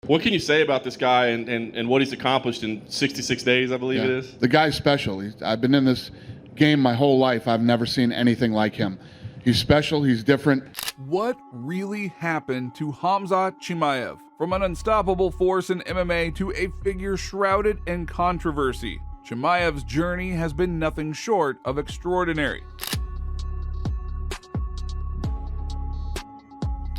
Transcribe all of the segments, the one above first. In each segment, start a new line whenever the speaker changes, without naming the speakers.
What can you say about this guy and what he's accomplished in 66 days, I believe it is?
The guy's special. I've been in this game my whole life. I've never seen anything like him. He's special. He's different.
What really happened to Khamzat Chimaev? From an unstoppable force in MMA to a figure shrouded in controversy, Chimaev's journey has been nothing short of extraordinary.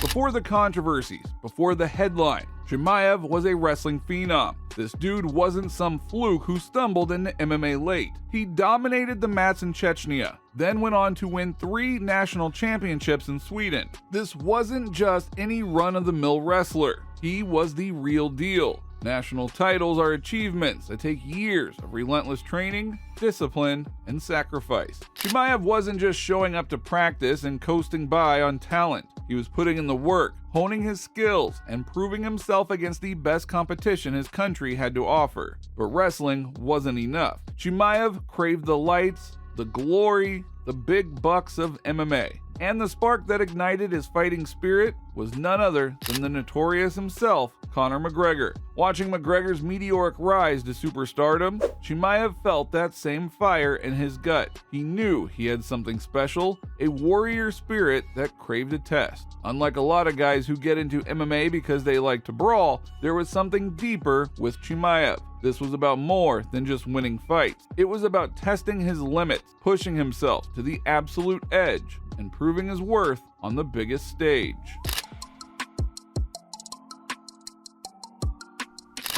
Before the controversies, before the headline, Chimaev was a wrestling phenom. This dude wasn't some fluke who stumbled into MMA late. He dominated the mats in Chechnya, then went on to win 3 national championships in Sweden. This wasn't just any run-of-the-mill wrestler. He was the real deal. National titles are achievements that take years of relentless training, discipline, and sacrifice. Chimaev wasn't just showing up to practice and coasting by on talent. He was putting in the work, honing his skills, and proving himself against the best competition his country had to offer. But wrestling wasn't enough. Chimaev craved the lights, the glory, the big bucks of MMA. And the spark that ignited his fighting spirit was none other than the notorious himself, Conor McGregor. Watching McGregor's meteoric rise to superstardom, Chimaev felt that same fire in his gut. He knew he had something special, a warrior spirit that craved a test. Unlike a lot of guys who get into MMA because they like to brawl, there was something deeper with Chimaev. This was about more than just winning fights. It was about testing his limits, pushing himself to the absolute edge, and proving his worth on the biggest stage.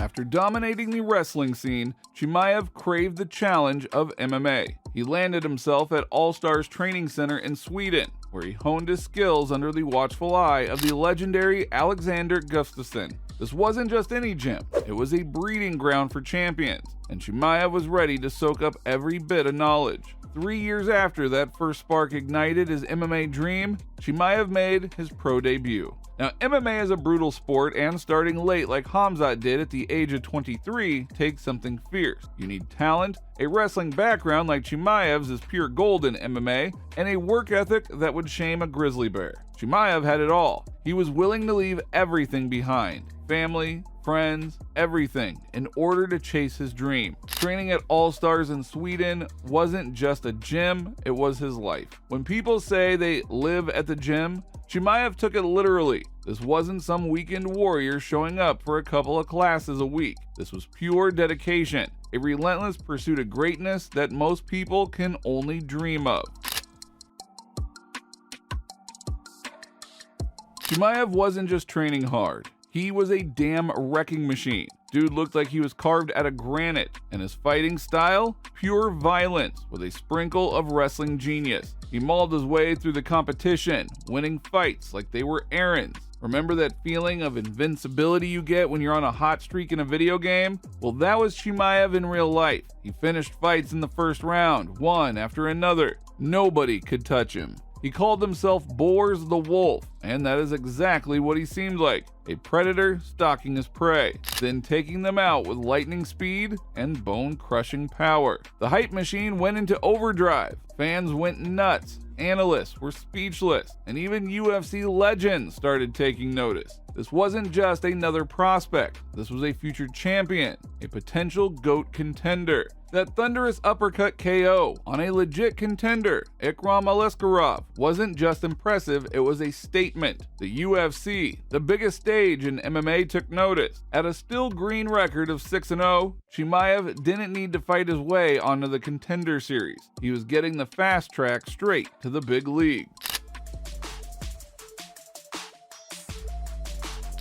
After dominating the wrestling scene, Chimaev craved the challenge of MMA. He landed himself at Allstars Training Center in Sweden, where he honed his skills under the watchful eye of the legendary Alexander Gustafsson. This wasn't just any gym, it was a breeding ground for champions, and Chimaev was ready to soak up every bit of knowledge. 3 years after that first spark ignited his MMA dream, Chimaev made his pro debut. Now, MMA is a brutal sport, and starting late like Khamzat did at the age of 23 takes something fierce. You need talent, a wrestling background like Chimaev's is pure gold in MMA, and a work ethic that would shame a grizzly bear. Chimaev had it all. He was willing to leave everything behind. Family, friends, everything, in order to chase his dream. Training at Allstars in Sweden wasn't just a gym, it was his life. When people say they live at the gym, Chimaev took it literally. This wasn't some weekend warrior showing up for a couple of classes a week. This was pure dedication, a relentless pursuit of greatness that most people can only dream of. Chimaev wasn't just training hard. He was a damn wrecking machine. Dude looked like he was carved out of granite, and his fighting style, pure violence with a sprinkle of wrestling genius. He mauled his way through the competition, winning fights like they were errands. Remember that feeling of invincibility you get when you're on a hot streak in a video game? Well, that was Chimaev in real life. He finished fights in the first round, one after another. Nobody could touch him. He called himself Boars the Wolf, and that is exactly what he seemed like. A predator stalking his prey, then taking them out with lightning speed and bone-crushing power. The hype machine went into overdrive. Fans went nuts. Analysts were speechless, and even UFC legends started taking notice. This wasn't just another prospect. This was a future champion, a potential GOAT contender. That thunderous uppercut KO on a legit contender, Allstars, wasn't just impressive, it was a statement. The UFC, the biggest stage in MMA, took notice. At a still green record of 6-0, Chimaev didn't need to fight his way onto the Contender Series. He was getting the fast track straight to the big league.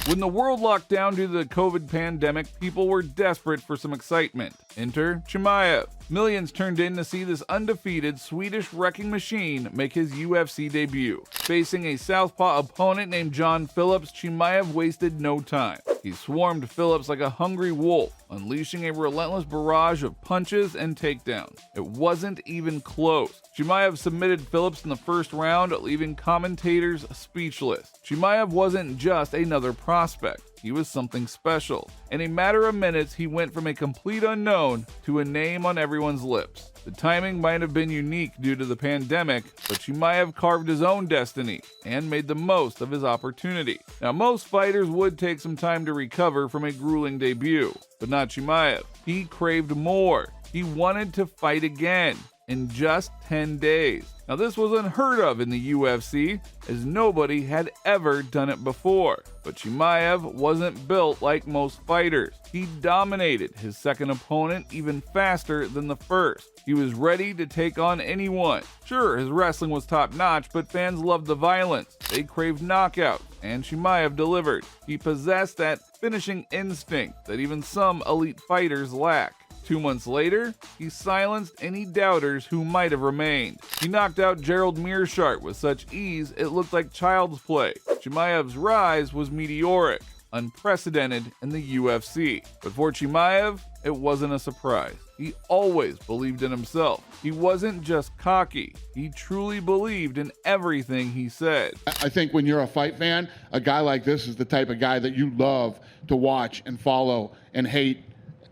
When the world locked down due to the COVID pandemic, people were desperate for some excitement. Enter Chimaev. Millions turned in to see this undefeated Swedish wrecking machine make his UFC debut. Facing a southpaw opponent named John Phillips, Chimaev wasted no time. He swarmed Phillips like a hungry wolf, unleashing a relentless barrage of punches and takedowns. It wasn't even close. Chimaev submitted Phillips in the first round, leaving commentators speechless. Chimaev wasn't just another prospect. He was something special. In a matter of minutes, he went from a complete unknown to a name on everyone's lips. The timing might have been unique due to the pandemic, but Chimaev carved his own destiny and made the most of his opportunity. Now, most fighters would take some time to recover from a grueling debut, but not Chimaev. He craved more. He wanted to fight again in just 10 days. Now, this was unheard of in the UFC, as nobody had ever done it before. But Chimaev wasn't built like most fighters. He dominated his second opponent even faster than the first. He was ready to take on anyone. Sure, his wrestling was top-notch, but fans loved the violence. They craved knockouts, and Chimaev delivered. He possessed that finishing instinct that even some elite fighters lack. 2 months later, he silenced any doubters who might have remained. He knocked out Gerald Meerschaert with such ease it looked like child's play. Chimaev's rise was meteoric, unprecedented in the UFC. But for Chimaev, it wasn't a surprise. He always believed in himself. He wasn't just cocky. He truly believed in everything he said.
I think when you're a fight fan, a guy like this is the type of guy that you love to watch and follow and hate,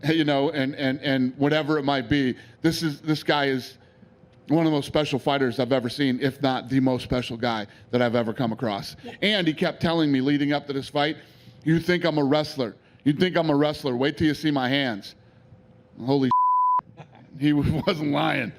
you know, and whatever it might be. This guy is one of the most special fighters I've ever seen, if not the most special guy that I've ever come across. And he kept telling me leading up to this fight, "You think I'm a wrestler. You think I'm a wrestler. Wait till you see my hands." Holy he wasn't lying.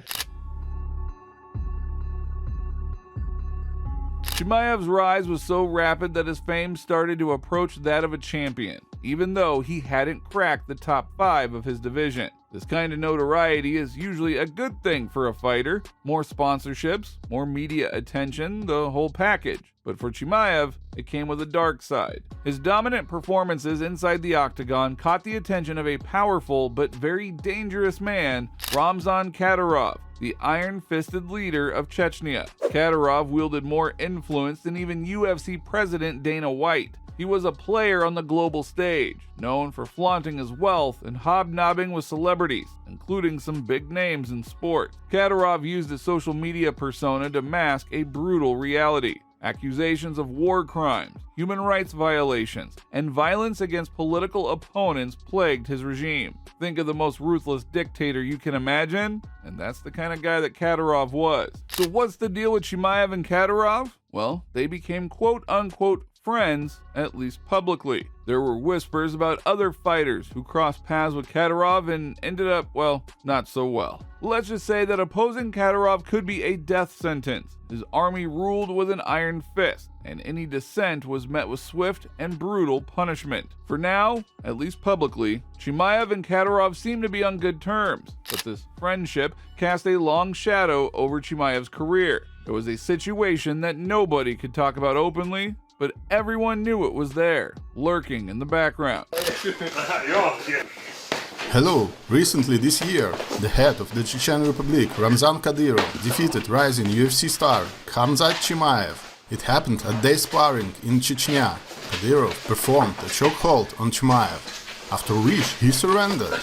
Chimaev's rise was so rapid that his fame started to approach that of a champion, even though he hadn't cracked the top 5 of his division. This kind of notoriety is usually a good thing for a fighter. More sponsorships, more media attention, the whole package. But for Chimaev, it came with a dark side. His dominant performances inside the Octagon caught the attention of a powerful but very dangerous man, Ramzan Kadyrov, the iron-fisted leader of Chechnya. Kadyrov wielded more influence than even UFC president Dana White. He was a player on the global stage, known for flaunting his wealth and hobnobbing with celebrities, including some big names in sport. Kadyrov used his social media persona to mask a brutal reality. Accusations of war crimes, human rights violations, and violence against political opponents plagued his regime. Think of the most ruthless dictator you can imagine, and that's the kind of guy that Kadyrov was. So what's the deal with Chimaev and Kadyrov? Well, they became quote-unquote friends, at least publicly. There were whispers about other fighters who crossed paths with Kadyrov and ended up, well, not so well. Let's just say that opposing Kadyrov could be a death sentence. His army ruled with an iron fist, and any dissent was met with swift and brutal punishment. For now, at least publicly, Chimaev and Kadyrov seem to be on good terms, but this friendship cast a long shadow over Chimaev's career. It was a situation that nobody could talk about openly, but everyone knew it was there, lurking in the background.
Hello, recently this year, the head of the Chechen Republic, Ramzan Kadyrov, defeated rising UFC star Khamzat Chimaev. It happened at day sparring in Chechnya. Kadyrov performed a chokehold on Chimaev, after which he surrendered.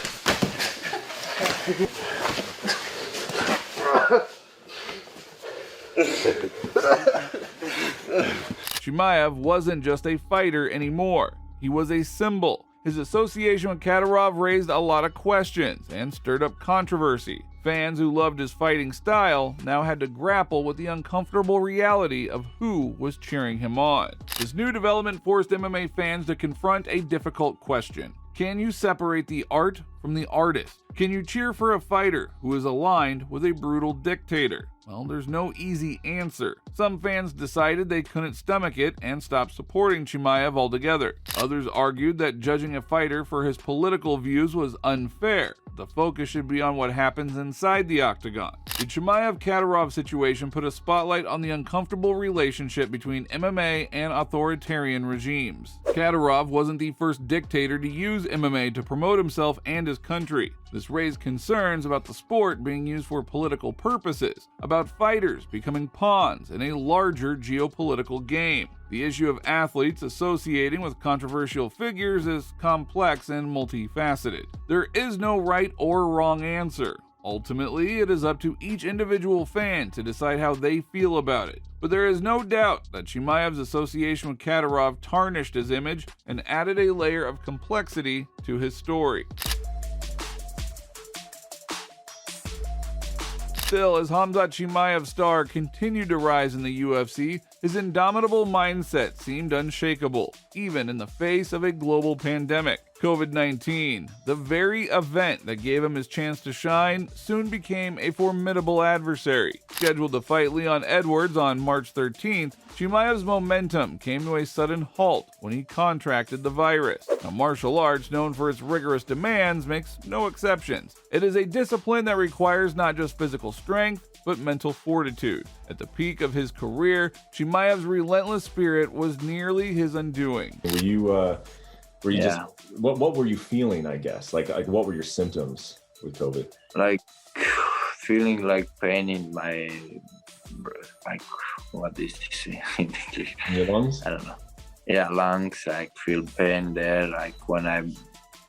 Chimaev wasn't just a fighter anymore. He was a symbol. His association with Kadyrov raised a lot of questions and stirred up controversy. Fans who loved his fighting style now had to grapple with the uncomfortable reality of who was cheering him on. This new development forced MMA fans to confront a difficult question. Can you separate the art from the artist? Can you cheer for a fighter who is aligned with a brutal dictator? Well, there's no easy answer. Some fans decided they couldn't stomach it and stopped supporting Chimaev altogether. Others argued that judging a fighter for his political views was unfair. The focus should be on what happens inside the Octagon. The Chimaev-Kadyrov situation put a spotlight on the uncomfortable relationship between MMA and authoritarian regimes. Kadyrov wasn't the first dictator to use MMA to promote himself and his country. This raised concerns about the sport being used for political purposes, about fighters becoming pawns in a larger geopolitical game. The issue of athletes associating with controversial figures is complex and multifaceted. There is no right or wrong answer. Ultimately, it is up to each individual fan to decide how they feel about it. But there is no doubt that Chimaev's association with Kadyrov tarnished his image and added a layer of complexity to his story. Still, as Khamzat Chimaev's star continued to rise in the UFC, his indomitable mindset seemed unshakable, even in the face of a global pandemic. COVID-19, the very event that gave him his chance to shine, soon became a formidable adversary. Scheduled to fight Leon Edwards on March 13th, Chimaev's momentum came to a sudden halt when he contracted the virus. Now, martial arts, known for its rigorous demands, makes no exceptions. It is a discipline that requires not just physical strength, but mental fortitude. At the peak of his career, Chimaev's relentless spirit was nearly his undoing.
Were you just, what were you feeling, I guess? Like what were your symptoms with COVID?
Like feeling like pain in my, like, what is this in English?
In your lungs?
I don't know. Yeah, lungs, I feel pain there, like when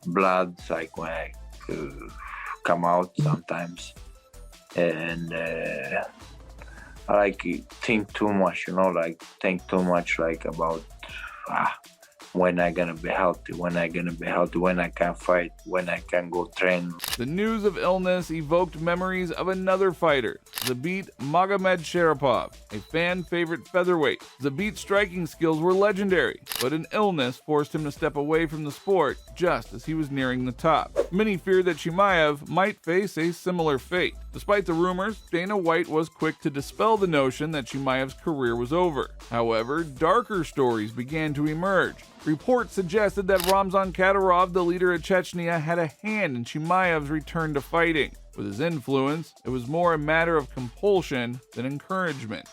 blood, like when I come out sometimes. And I like think too much, think too much like about, when I gonna be healthy, when I can fight, when I can go train.
The news of illness evoked memories of another fighter, Khabib Nurmagomedov, a fan-favorite featherweight. Khabib's striking skills were legendary, but an illness forced him to step away from the sport just as he was nearing the top. Many feared that Chimaev might face a similar fate. Despite the rumors, Dana White was quick to dispel the notion that Chimaev's career was over. However, darker stories began to emerge. Reports suggested that Ramzan Kadyrov, the leader of Chechnya, had a hand in Chimaev's return to fighting. With his influence, it was more a matter of compulsion than encouragement.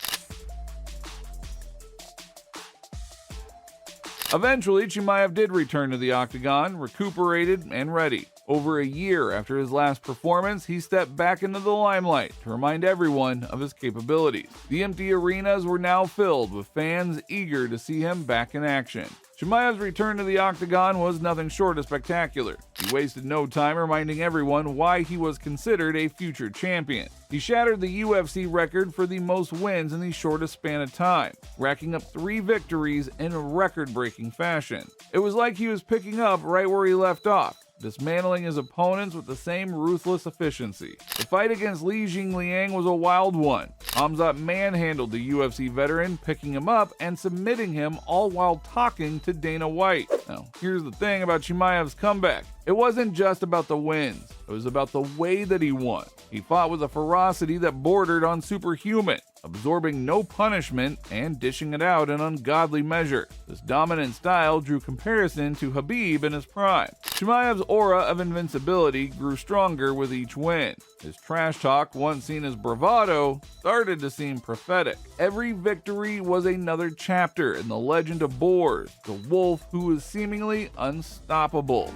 Eventually, Chimaev did return to the Octagon, recuperated and ready. Over a year after his last performance, he stepped back into the limelight to remind everyone of his capabilities. The empty arenas were now filled with fans eager to see him back in action. Chimaev's return to the Octagon was nothing short of spectacular. He wasted no time reminding everyone why he was considered a future champion. He shattered the UFC record for the most wins in the shortest span of time, racking up 3 victories in record-breaking fashion. It was like he was picking up right where he left off, dismantling his opponents with the same ruthless efficiency. The fight against Li Jingliang was a wild one. Khamzat manhandled the UFC veteran, picking him up and submitting him, all while talking to Dana White. Now, here's the thing about Chimaev's comeback. It wasn't just about the wins, it was about the way that he won. He fought with a ferocity that bordered on superhuman, absorbing no punishment and dishing it out in ungodly measure. This dominant style drew comparison to Khabib in his prime. Chimaev's aura of invincibility grew stronger with each win. His trash talk, once seen as bravado, started to seem prophetic. Every victory was another chapter in the legend of Boars, the wolf who was seemingly unstoppable.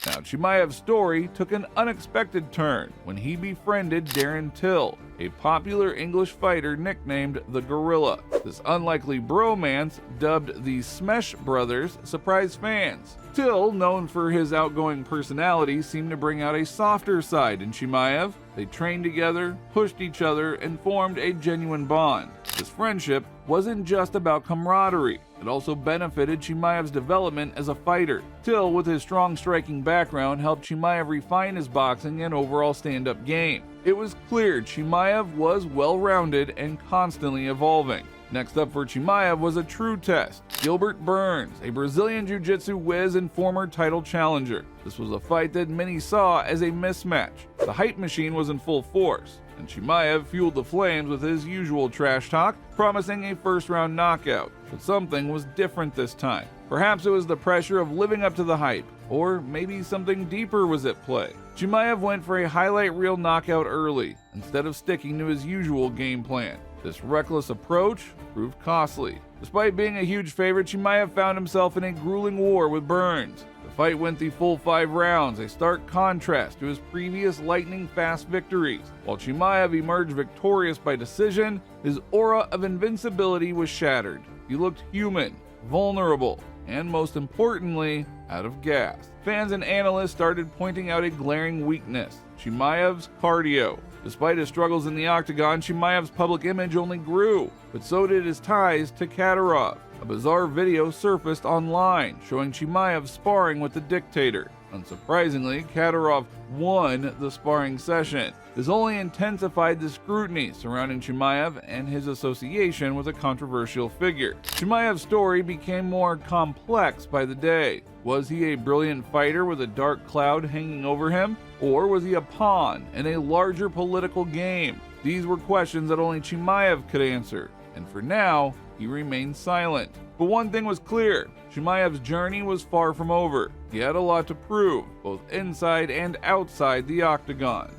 Now, Chimaev's story took an unexpected turn when he befriended Darren Till, a popular English fighter nicknamed the Gorilla. This unlikely bromance, dubbed the Smesh Brothers, surprised fans. Till, known for his outgoing personality, seemed to bring out a softer side in Chimaev. They trained together, pushed each other, and formed a genuine bond. This friendship wasn't just about camaraderie. It also benefited Chimaev's development as a fighter. Till, with his strong striking background, helped Chimaev refine his boxing and overall stand-up game. It was clear Chimaev was well-rounded and constantly evolving. Next up for Chimaev was a true test. Gilbert Burns, a Brazilian jiu-jitsu whiz and former title challenger. This was a fight that many saw as a mismatch. The hype machine was in full force, and Chimaev fueled the flames with his usual trash talk, promising a first-round knockout. But something was different this time. Perhaps it was the pressure of living up to the hype, or maybe something deeper was at play. Chimaev went for a highlight reel knockout early, instead of sticking to his usual game plan. This reckless approach proved costly. Despite being a huge favorite, Chimaev found himself in a grueling war with Burns. The fight went the full 5 rounds, a stark contrast to his previous lightning-fast victories. While Chimaev emerged victorious by decision, his aura of invincibility was shattered. He looked human, vulnerable, and most importantly, out of gas. Fans and analysts started pointing out a glaring weakness: Chimaev's cardio. Despite his struggles in the Octagon, Chimaev's public image only grew, but so did his ties to Kadyrov. A bizarre video surfaced online showing Chimaev sparring with the dictator. Unsurprisingly, Kadyrov won the sparring session. This only intensified the scrutiny surrounding Chimaev and his association with a controversial figure. Chimaev's story became more complex by the day. Was he a brilliant fighter with a dark cloud hanging over him? Or was he a pawn in a larger political game? These were questions that only Chimaev could answer, and for now, he remained silent. But one thing was clear, Chimaev's journey was far from over. He had a lot to prove, both inside and outside the octagon.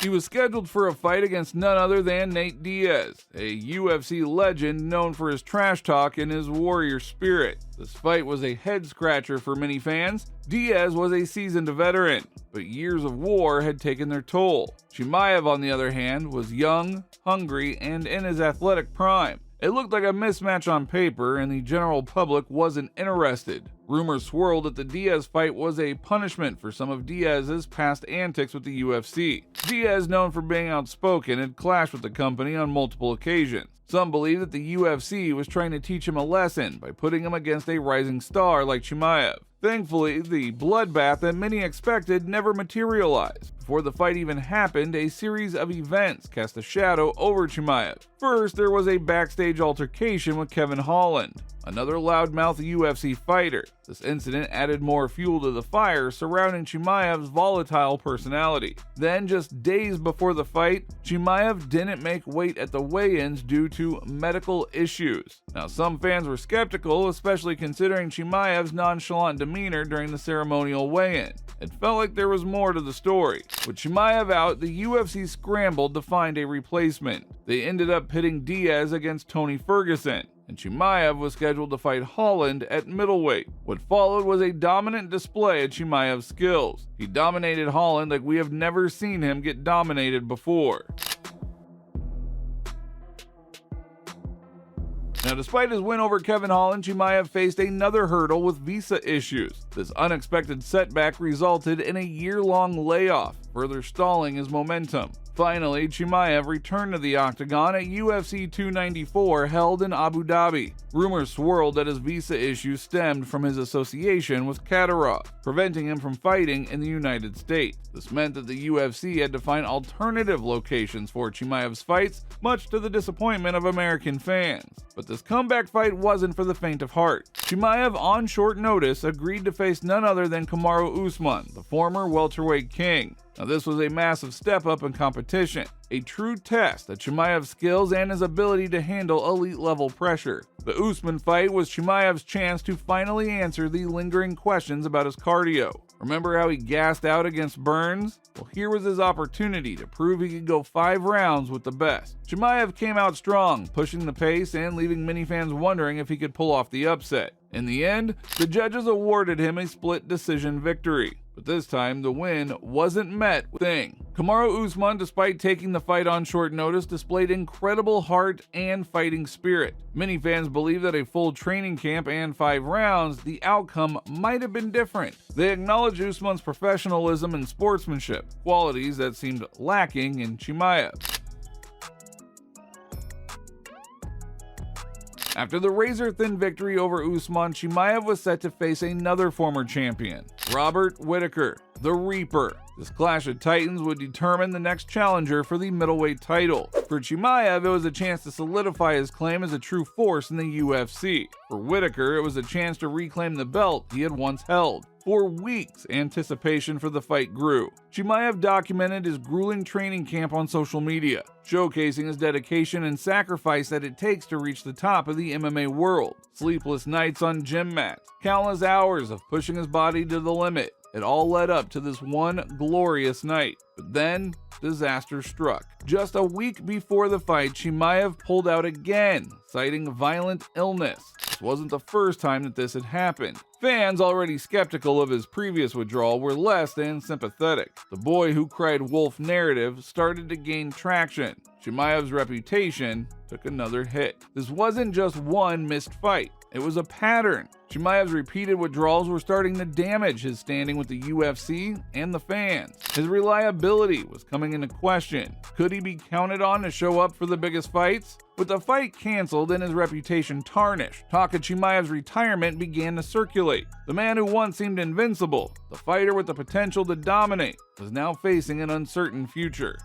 He was scheduled for a fight against none other than Nate Diaz, a UFC legend known for his trash talk and his warrior spirit. This fight was a head-scratcher for many fans. Diaz was a seasoned veteran, but years of war had taken their toll. Chimaev, on the other hand, was young, hungry, and in his athletic prime. It looked like a mismatch on paper, and the general public wasn't interested. Rumors swirled that the Diaz fight was a punishment for some of Diaz's past antics with the UFC. Diaz, known for being outspoken, had clashed with the company on multiple occasions. Some believe that the UFC was trying to teach him a lesson by putting him against a rising star like Chimaev. Thankfully, the bloodbath that many expected never materialized. Before the fight even happened, a series of events cast a shadow over Chimaev. First, there was a backstage altercation with Kevin Holland, another loudmouth UFC fighter. This incident added more fuel to the fire surrounding Chimaev's volatile personality. Then, just days before the fight, Chimaev didn't make weight at the weigh-ins due to medical issues. Now, some fans were skeptical, especially considering Chimaev's nonchalant demeanor during the ceremonial weigh-in. It felt like there was more to the story. With Chimaev out, the UFC scrambled to find a replacement. They ended up pitting Diaz against Tony Ferguson, and Chimaev was scheduled to fight Holland at middleweight. What followed was a dominant display of Chimaev's skills. He dominated Holland like we have never seen him get dominated before. Now, despite his win over Kevin Holland, Chimaev faced another hurdle with visa issues. This unexpected setback resulted in a year-long layoff, further stalling his momentum. Finally, Chimaev returned to the Octagon at UFC 294 held in Abu Dhabi. Rumors swirled that his visa issues stemmed from his association with Kadyrov, preventing him from fighting in the United States. This meant that the UFC had to find alternative locations for Chimaev's fights, much to the disappointment of American fans. But this comeback fight wasn't for the faint of heart. Chimaev, on short notice, agreed to face none other than Kamaru Usman, the former welterweight king. Now, this was a massive step up in competition, a true test of Chimaev's skills and his ability to handle elite-level pressure. The Usman fight was Chimaev's chance to finally answer the lingering questions about his cardio. Remember how he gassed out against Burns? Well, here was his opportunity to prove he could go 5 rounds with the best. Chimaev came out strong, pushing the pace and leaving many fans wondering if he could pull off the upset. In the end, the judges awarded him a split decision victory. But this time, the win wasn't met with thing. Kamaru Usman, despite taking the fight on short notice, displayed incredible heart and fighting spirit. Many fans believe that a full training camp and 5 rounds, the outcome might have been different. They acknowledge Usman's professionalism and sportsmanship, qualities that seemed lacking in Chimaev. After the razor-thin victory over Usman, Chimaev was set to face another former champion, Robert Whitaker, the Reaper. This clash of titans would determine the next challenger for the middleweight title. For Chimaev, it was a chance to solidify his claim as a true force in the UFC. For Whitaker, it was a chance to reclaim the belt he had once held. For weeks, anticipation for the fight grew. Chimaev documented his grueling training camp on social media, showcasing his dedication and sacrifice that it takes to reach the top of the MMA world. Sleepless nights on gym mats, countless hours of pushing his body to the limit. It all led up to this one glorious night. But then, disaster struck. Just a week before the fight, Chimaev pulled out again, citing violent illness. This wasn't the first time that this had happened. Fans, already skeptical of his previous withdrawal, were less than sympathetic. The boy who cried wolf narrative started to gain traction. Chimaev's reputation took another hit. This wasn't just one missed fight. It was a pattern. Chimaev's repeated withdrawals were starting to damage his standing with the UFC and the fans. His reliability was coming into question. Could he be counted on to show up for the biggest fights? With the fight canceled and his reputation tarnished, talk of Chimaev's retirement began to circulate. The man who once seemed invincible, the fighter with the potential to dominate, was now facing an uncertain future.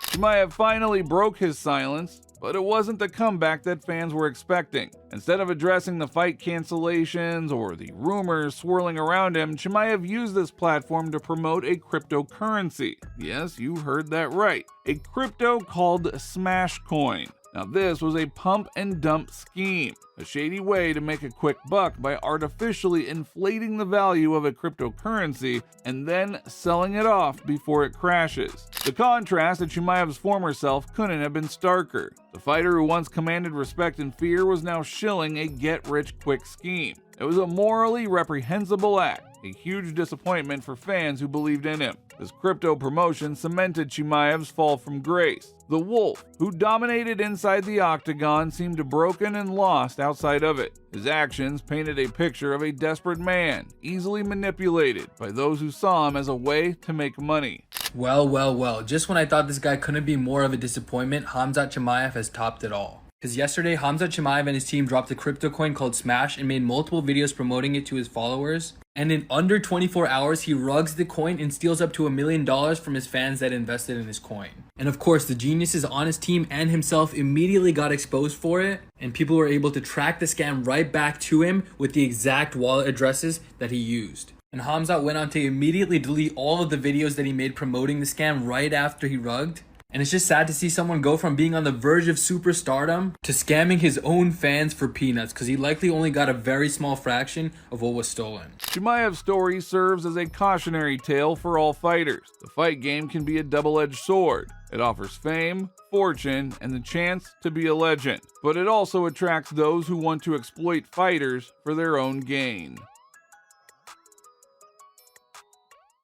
Chimaev finally broke his silence, but it wasn't the comeback that fans were expecting. Instead of addressing the fight cancellations or the rumors swirling around him, Chimaev used this platform to promote a cryptocurrency. Yes, you heard that right. A crypto called Smash Coin. Now this was a pump and dump scheme, a shady way to make a quick buck by artificially inflating the value of a cryptocurrency and then selling it off before it crashes. The contrast to Chimaev's former self couldn't have been starker. The fighter who once commanded respect and fear was now shilling a get-rich-quick scheme. It was a morally reprehensible act, a huge disappointment for fans who believed in him. This crypto promotion cemented Chimaev's fall from grace. The Wolf, who dominated inside the Octagon, seemed broken and lost outside of it. His actions painted a picture of a desperate man, easily manipulated by those who saw him as a way to make money.
Well, just when I thought this guy couldn't be more of a disappointment, Khamzat Chimaev has topped it all. Because yesterday, Khamzat Chimaev and his team dropped a crypto coin called Smash and made multiple videos promoting it to his followers. And in under 24 hours, he rugs the coin and steals up to $1 million from his fans that invested in his coin. And of course, the geniuses on his team and himself immediately got exposed for it, and people were able to track the scam right back to him with the exact wallet addresses that he used. And Khamzat went on to immediately delete all of the videos that he made promoting the scam right after he rugged. And it's just sad to see someone go from being on the verge of superstardom to scamming his own fans for peanuts, because he likely only got a very small fraction of what was stolen.
Chimaev's story serves as a cautionary tale for all fighters. The fight game can be a double-edged sword. It offers fame, fortune, and the chance to be a legend. But it also attracts those who want to exploit fighters for their own gain.